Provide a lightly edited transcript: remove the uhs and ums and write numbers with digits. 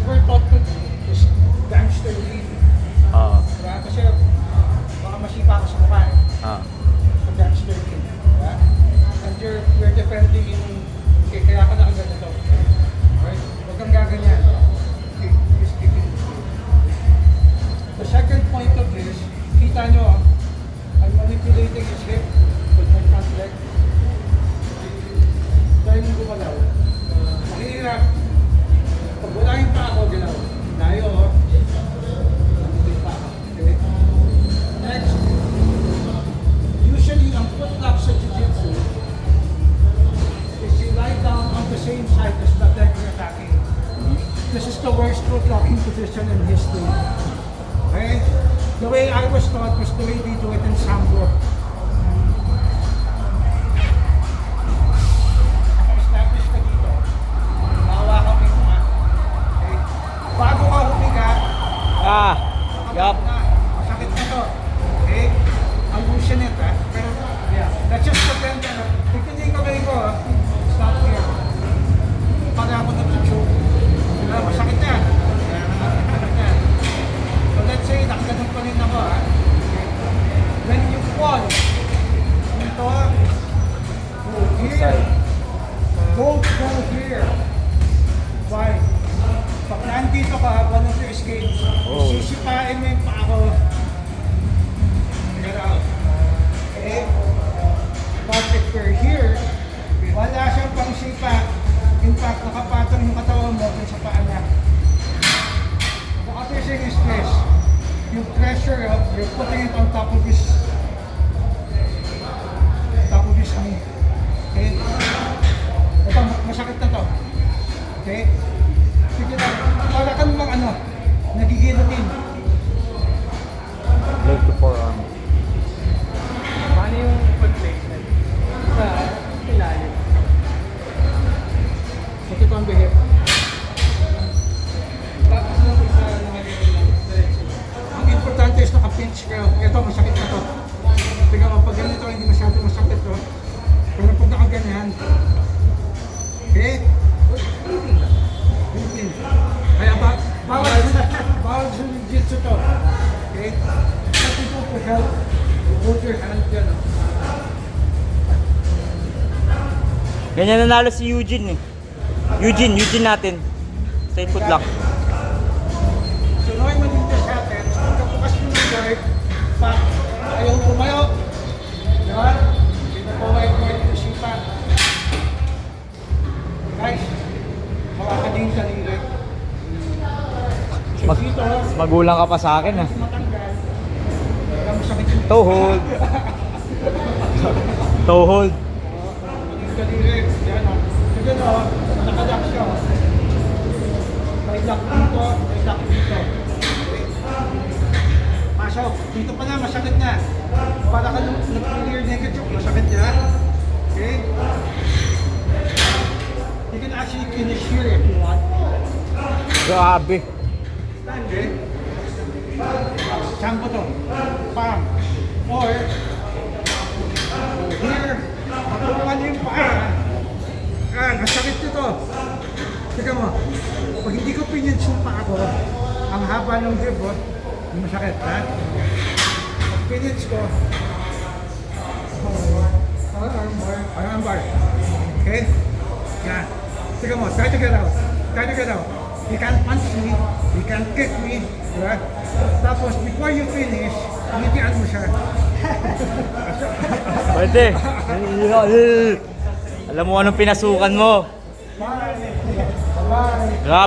were taught to do is gangster lead. Diba? Kasi baka masipa ka sa mukha eh. So gangster lead. Diba? And you're defending in, okay, kaya ka nakaganito. Right? Huwag kang gaganyan. Okay, you're speaking. The second point of this, kita nyo, I'm manipulating his hip with my front leg. Dahil nung gumalaw, mahirap. Pag wala yung pa ako, galaw. Tayo, nandito yung pa ako. Okay? Next, usually ang footlock sa jiu-jitsu is you lie down on the same side as the leg you're attacking. This is the worst footlocking position in history. Okay? The way I was taught was the way they do it in Sambo. Establish ka dito. Hawakan mo yung mga. Okay? Bago ka humiga, Yup. masakit na to. Okay? I'll loosen it, ha? Pero, yeah. Let's just pretend na, tignan yung kamay ko, ha? Stop here. Para ako nag-choke. Diba? Masakit yan. Masakit yan. So let's say, nakaganon pa rin ako, ha? When you fall, ito, go here. Don't go here. Why? Pag nandito ka, one of your escapes, sisipain mo yung paa ko. Get out. Okay? But if you're here, wala siyang pang sipa. In fact, nakapatong yung katawan mo dun sa paa niya. The other thing is this. Yung pressure, you're putting it on top of his knee. Okay? Ito, masakit na to. Okay? Sige na, para ka namang nagigilutin. Leg to forearm. Paano yung foot placement? Sa ilalim. Put it on the hip. Tapos nung isa diretso. Ang importante is naka-pinch kayo. Ito, masakit na to. Tingnan mo, pag ganito, hindi masyado masakit to. Pero pag nakaganyan, okay? Pinipin. Kaya bawal sa jiu-jitsu to. Okay? But people for help, you hold your hand dyan. Ganyan nanalo si Eugene eh. Eugene natin. Straight footlock. So normally this happens, pagkabukas mo ng guard, ayaw pumayo. Diba? Pinapawag-guard yung sipa. Guys, hawakan din sa nilay. Dito, Magulang ka pa sa akin ah. matanggal. Kaya masakit yung Toe hold. Toe hold. yung daliri. Yan o. So dyan o, nakalock siya o. May lock dito, may lock dito. Okay. Pasok. Dito pa na, masakit na. Para ka nag-clear negative, masakit na. Okay? You can actually finish here if you want. Grabe. Okay? Saan ko to? Pam. Or, here, pagkukuhan yung paa. Masakit nito. Tika mo, pag hindi ko pinins yung paa ko, ang haba ng dribble, masakit, ha? Pag pinins ko, armbar. Okay? Yan. Tika mo, try to get out. Try to get out. You can't punch me, you can't kick me, diba? Tapos, before you finish, ngitian mo siya. Pwede. Alam mo anong pinasukan mo. Bye! Bye! Grabe.